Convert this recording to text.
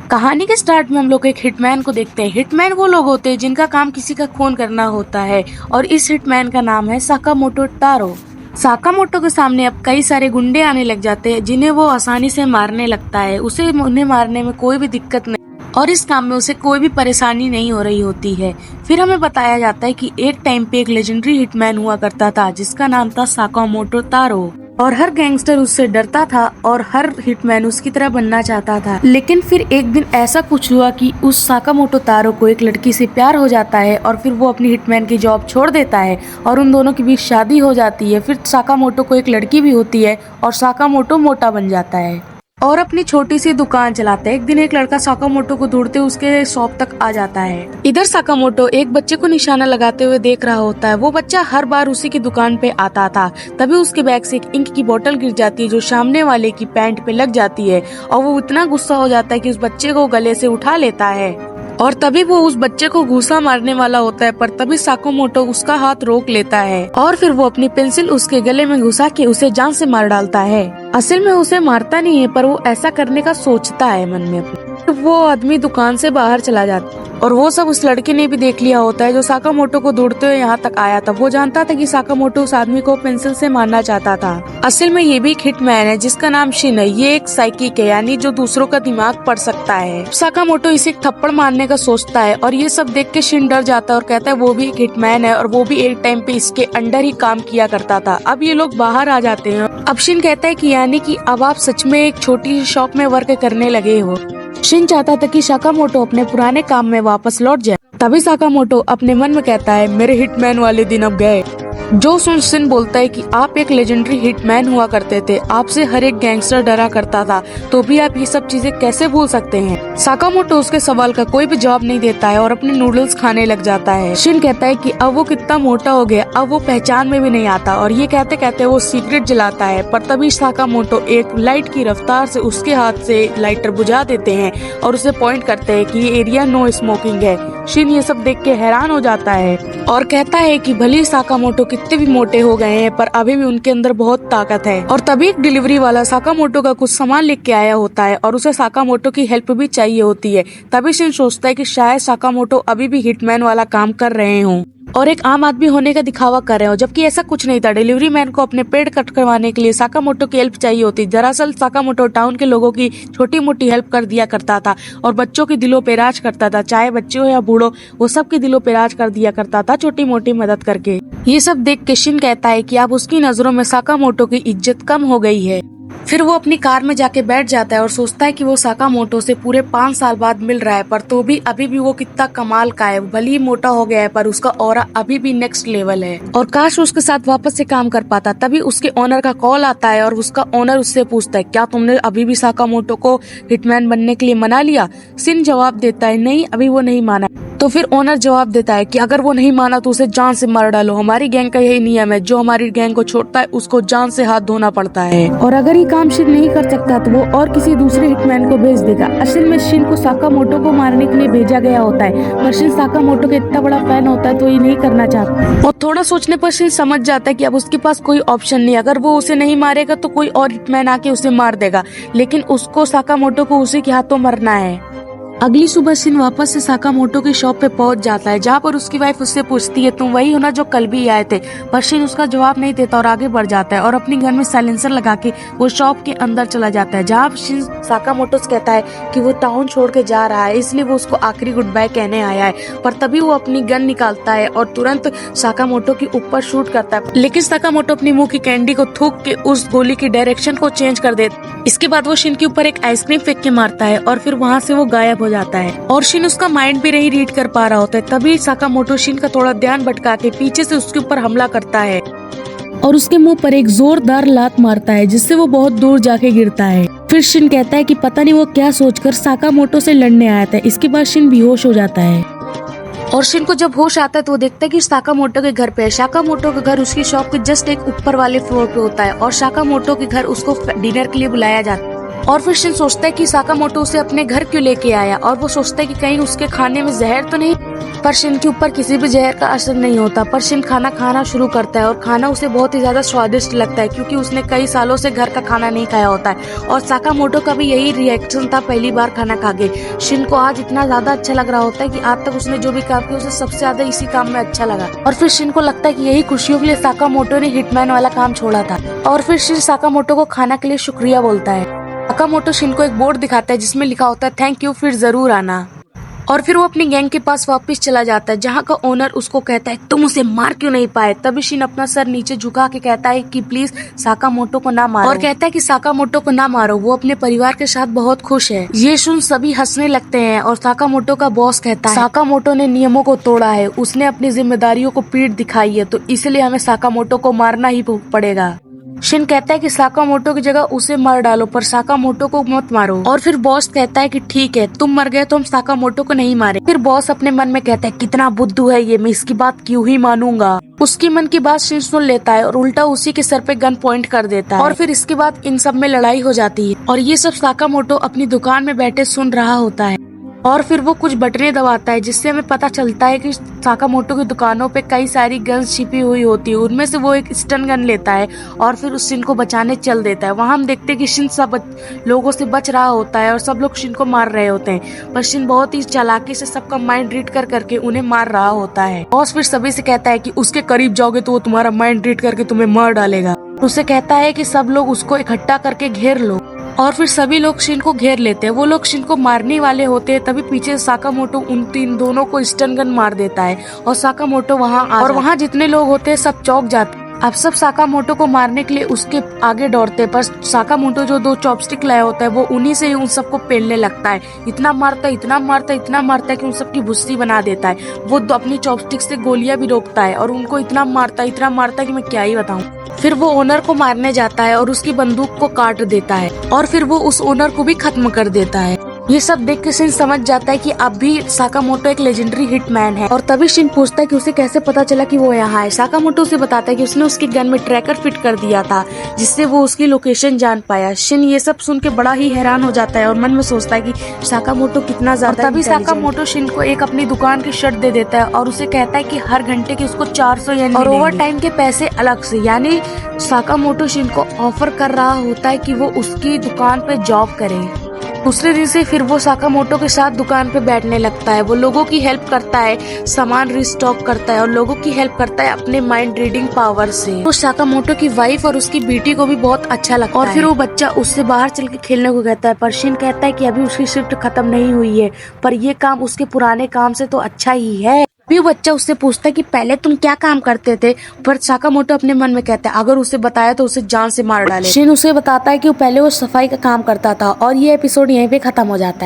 कहानी के स्टार्ट में हम लोग एक हिटमैन को देखते हैं। हिटमैन वो लोग होते हैं जिनका काम किसी का खून करना होता है और इस हिटमैन का नाम है साकामोटो टारो। साकामोटो के सामने अब कई सारे गुंडे आने लग जाते हैं जिन्हें वो आसानी से मारने लगता है। उसे उन्हें मारने में कोई भी दिक्कत नहीं और इस काम में उसे कोई भी परेशानी नहीं हो रही होती है। फिर हमें बताया जाता है कि एक टाइम पे एक लेजेंडरी हिटमैन हुआ करता था जिसका नाम था साकामोटो टारो और हर गैंगस्टर उससे डरता था और हर हिटमैन उसकी तरह बनना चाहता था। लेकिन फिर एक दिन ऐसा कुछ हुआ कि उस साकामोटो टारो को एक लड़की से प्यार हो जाता है और फिर वो अपनी हिटमैन की जॉब छोड़ देता है और उन दोनों के बीच शादी हो जाती है। फिर साकामोटो को एक लड़की भी होती है और साकामोटो मोटा बन जाता है और अपनी छोटी सी दुकान चलाता है। एक दिन एक लड़का साकामोटो को ढूंढते उसके शॉप तक आ जाता है। इधर साकामोटो एक बच्चे को निशाना लगाते हुए देख रहा होता है। वो बच्चा हर बार उसी की दुकान पे आता था। तभी उसके बैग से एक इंक की बोतल गिर जाती है जो सामने वाले की पैंट पे लग जाती है और वो इतना गुस्सा हो जाता है कि उस बच्चे को गले से उठा लेता है और तभी वो उस बच्चे को घूसा मारने वाला होता है, पर तभी साकामोटो उसका हाथ रोक लेता है और फिर वो अपनी पेंसिल उसके गले में घुसा के उसे जान से मार डालता है। असल में उसे मारता नहीं है पर वो ऐसा करने का सोचता है मन में। वो आदमी दुकान से बाहर चला जाता है और वो सब उस लड़के ने भी देख लिया होता है जो साकामोटो को ढूंढते हुए यहाँ तक आया था। वो जानता था कि साकामोटो उस आदमी को पेंसिल से मारना चाहता था। असल में ये भी एक हिटमैन है जिसका नाम शिन है। ये एक साइकिक है यानी जो दूसरों का दिमाग पढ़ सकता है। साकामोटो इसे एक थप्पड़ मारने का सोचता है और ये सब देख के शिन डर जाता है और कहता है वो भी एक हिटमैन है और वो भी एक टाइम पे इसके अंडर ही काम किया करता था। अब ये लोग बाहर आ जाते हैं। अब शिन कहता है कि यानी कि अब आप सच में एक छोटी शॉप में वर्क करने लगे हो। शिन चाहता था कि साकामोटो अपने पुराने काम में वापस लौट जाए। तभी साकामोटो अपने मन में कहता है मेरे हिटमैन वाले दिन अब गए। जो सुन शिन बोलता है कि आप एक लेजेंडरी हिटमैन हुआ करते थे, आपसे हर एक गैंगस्टर डरा करता था, तो भी आप ये सब चीजें कैसे भूल सकते हैं। साकामोटो उसके सवाल का कोई भी जवाब नहीं देता है और अपने नूडल्स खाने लग जाता है। शिन कहता है कि अब वो कितना मोटा हो गया, अब वो पहचान में भी नहीं आता और ये कहते कहते वो सिगरेट जलाता है। पर तभी साकामोटो एक लाइट की रफ्तार से उसके हाथ से लाइटर बुझा देते हैं और उसे पॉइंट करते हैं कि ये एरिया नो स्मोकिंग है। शिन ये सब देख के हैरान हो जाता है और कहता है कि भले साकामोटो कितने भी मोटे हो गए हैं पर अभी भी उनके अंदर बहुत ताकत है। और तभी एक डिलीवरी वाला साकामोटो का कुछ सामान लेके के आया होता है और उसे साकामोटो की हेल्प भी चाहिए होती है। तभी शिन सोचता है कि शायद साकामोटो अभी भी हिटमैन वाला काम कर रहे हों और एक आम आदमी होने का दिखावा कर रहे हो, जबकि ऐसा कुछ नहीं था। डिलीवरी मैन को अपने पेड़ कट करवाने के लिए साकामोटो की हेल्प चाहिए होती। दरअसल साकामोटो टाउन के लोगों की छोटी मोटी हेल्प कर दिया करता था और बच्चों के दिलों पे राज करता था, चाहे बच्चे हो या बूढ़ो, वो सब के दिलों पे राज कर दिया करता था छोटी मोटी मदद करके। ये सब देख के शिन कहता है कि अब उसकी नजरों में साकामोटो की इज्जत कम हो गई है। फिर वो अपनी कार में जाके बैठ जाता है और सोचता है कि वो साकामोटो से पूरे 5 साल बाद मिल रहा है, पर तो भी अभी भी वो कितना कमाल का है। भले ही मोटा हो गया है पर उसका ऑरा अभी भी नेक्स्ट लेवल है और काश उसके साथ वापस से काम कर पाता। तभी उसके ओनर का कॉल आता है और उसका ओनर उससे पूछता है क्या तुमने अभी भी साकामोटो को हिटमैन बनने के लिए मना लिया। शिन जवाब देता है नहीं, अभी वो नहीं माना। तो फिर ओनर जवाब देता है कि अगर वो नहीं माना तो उसे जान से मार डालो। हमारी गैंग का यही नियम है, जो हमारी गैंग को छोड़ता है उसको जान से हाथ धोना पड़ता है और अगर ये काम शिन नहीं कर सकता तो वो और किसी दूसरे हिटमैन को भेज देगा। असल में शिन को साकामोटो को मारने के लिए भेजा गया होता है पर शिन साकामोटो का इतना बड़ा फैन होता है तो ये नहीं करना चाहता और थोड़ा सोचने पर शिन समझ जाता है कि अब उसके पास कोई ऑप्शन नहीं। अगर वो उसे नहीं मारेगा तो कोई और हिटमैन आके उसे मार देगा, लेकिन उसको साकामोटो को उसी के हाथों मरना है। अगली सुबह शिन वापस से साकामोटो की शॉप पे पहुंच जाता है जहाँ पर उसकी वाइफ उससे पूछती है तुम वही हो ना जो कल भी आए थे। पर शिन उसका जवाब नहीं देता और आगे बढ़ जाता है और अपनी गन में साइलेंसर लगा के वो शॉप के अंदर चला जाता है जहाँ शिन साकामोटो से कहता है कि वो टाउन छोड़ के जा रहा है, इसलिए वो उसको आखिरी गुड बाय कहने आया है। पर तभी वो अपनी गन निकालता है और तुरंत साकामोटो के ऊपर शूट करता है, लेकिन साकामोटो अपनी मुंह की कैंडी को थूक के उस गोली की डायरेक्शन को चेंज कर देता। इसके बाद वो शिन के ऊपर एक आइसक्रीम फेंक के मारता है और फिर वहाँ से वो गायब हो जाता है और शिन उसका माइंड भी नहीं रीड कर पा रहा होता है। तभी साकामोटो शिन का थोड़ा ध्यान भटका के पीछे से उसके ऊपर हमला करता है और उसके मुंह पर एक जोरदार लात मारता है जिससे वो बहुत दूर जाके गिरता है। फिर शिन कहता है कि पता नहीं वो क्या सोचकर साकामोटो से लड़ने आया था। इसके बाद शिन बेहोश हो जाता है और शिन को जब होश आता है तो वो देखता है कि साकामोटो के घर पे है। साकामोटो का घर उसकी शॉप के जस्ट एक ऊपर वाले फ्लोर पे होता है और साकामोटो के घर उसको डिनर के लिए बुलाया जाता है। और फिर शिन सोचता है कि साकामोटो उसे अपने घर क्यों लेके आया और वो सोचता है कि कहीं उसके खाने में जहर तो नहीं। पर शिन के ऊपर किसी भी जहर का असर नहीं होता। पर शिन खाना खाना शुरू करता है और खाना उसे बहुत ही ज्यादा स्वादिष्ट लगता है क्योंकि उसने कई सालों से घर का खाना नहीं खाया होता है। और साकामोटो का भी यही रिएक्शन था पहली बार खाना खा के। शिन को आज इतना ज्यादा अच्छा लग रहा होता है कि आज तक उसने जो भी काम किया उसे सबसे ज्यादा इसी काम में अच्छा लगा। और फिर शिन को लगता है कि यही खुशियों के लिए साकामोटो ने हिटमैन वाला काम छोड़ा था। और फिर शिन साकामोटो को खाना के लिए शुक्रिया बोलता है। साकामोटो शिन को एक बोर्ड दिखाता है जिसमें लिखा होता है थैंक यू, फिर जरूर आना। और फिर वो अपनी गैंग के पास वापस चला जाता है जहाँ का ओनर उसको कहता है तुम उसे मार क्यों नहीं पाए। तभी शिन अपना सर नीचे झुका के कहता है कि प्लीज साकामोटो को ना मारो, और कहता है कि साकामोटो को ना मारो, वो अपने परिवार के साथ बहुत खुश है। ये सुन सभी हंसने लगते हैं और साकामोटो का बॉस कहता है साकामोटो ने नियमों को तोड़ा है, उसने अपनी जिम्मेदारियों को पीठ दिखाई है, तो इसलिए हमें साकामोटो को मारना ही पड़ेगा। शिन कहता है कि साकामोटो की जगह उसे मार डालो पर साकामोटो को मत मारो। और फिर बॉस कहता है कि ठीक है, तुम मर गए तो हम साकामोटो को नहीं मारे। फिर बॉस अपने मन में कहता है कितना बुद्धू है ये, मैं इसकी बात क्यों ही मानूंगा। उसकी मन की बात शिन सुन लेता है और उल्टा उसी के सर पे गन पॉइंट कर देता है। और फिर इसके बाद इन सब में लड़ाई हो जाती है और ये सब साकामोटो अपनी दुकान में बैठे सुन रहा होता है। और फिर वो कुछ बटने दबाता है जिससे हमें पता चलता है कि साकामोटो की दुकानों पे कई सारी गन्स छिपी हुई होती है। उनमें से वो एक स्टन गन लेता है और फिर उस शिन को बचाने चल देता है। वहाँ हम देखते हैं कि शिन सब लोगों से बच रहा होता है और सब लोग शिन को मार रहे होते हैं, पर शिन बहुत ही चालाकी से सबका माइंड रीड कर करके उन्हें मार रहा होता है। बॉस फिर सभी से कहता है कि उसके करीब जाओगे तो वो तुम्हारा माइंड रीड करके तुम्हें मार डालेगा। उसे कहता है कि सब लोग उसको इकट्ठा करके घेर लो। और फिर सभी लोग शिन को घेर लेते हैं। वो लोग शिन को मारने वाले होते हैं, तभी पीछे साकामोटो उन दोनों को स्टन गन मार देता है और साकामोटो वहाँ जितने लोग होते हैं सब चौंक जाते हैं। अब सब साकामोटो को मारने के लिए उसके आगे दौड़ते हैं, पर साकामोटो जो 2 चॉपस्टिक लाया होता है वो उन्हीं से ही उन सबको पेलने लगता है। इतना मारता है कि उन सबकी भुस्सी बना देता है। वो अपनी चॉपस्टिक से गोलियां भी रोकता है और उनको इतना मारता है कि मैं क्या ही बताऊं। फिर वो ओनर को मारने जाता है और उसकी बंदूक को काट देता है और फिर वो उस ओनर को भी खत्म कर देता है। ये सब देख के शिन समझ जाता है कि अब भी साकामोटो एक लेजेंडरी हिटमैन है। और तभी शिन पूछता है कि उसे कैसे पता चला कि वो यहाँ है। साकामोटो उसे बताता है कि उसने उसकी गन में ट्रैकर फिट कर दिया था जिससे वो उसकी लोकेशन जान पाया। शिन ये सब सुन के बड़ा ही हैरान हो जाता है और मन में सोचता है कि साकामोटो कितना ज्यादा। तभी साकामोटो शिन को एक अपनी दुकान की शर्ट दे देता है और उसे कहता है कि हर घंटे के उसको 400 येन और ओवर टाइम के पैसे अलग से। यानी साकामोटो शिन को ऑफर कर रहा होता है कि वो उसकी दुकान पे जॉब करे। दूसरे दिन से फिर वो साकामोटो के साथ दुकान पे बैठने लगता है। वो लोगों की हेल्प करता है, सामान रिस्टॉक करता है और लोगों की हेल्प करता है अपने माइंड रीडिंग पावर से। वो साकामोटो की वाइफ और उसकी बेटी को भी बहुत अच्छा लगता है। और फिर वो बच्चा उससे बाहर चल के खेलने को कहता है, पर शिन कहता है कि अभी उसकी शिफ्ट खत्म नहीं हुई है, पर ये काम उसके पुराने काम से तो अच्छा ही है। भी बच्चा उससे पूछता है कि पहले तुम क्या काम करते थे, पर साकामोटो अपने मन में कहता है अगर उसे बताया तो उसे जान से मार डाले। शिन उसे बताता है कि वो पहले वो सफाई का काम करता था। और ये एपिसोड यहीं पे खत्म हो जाता है।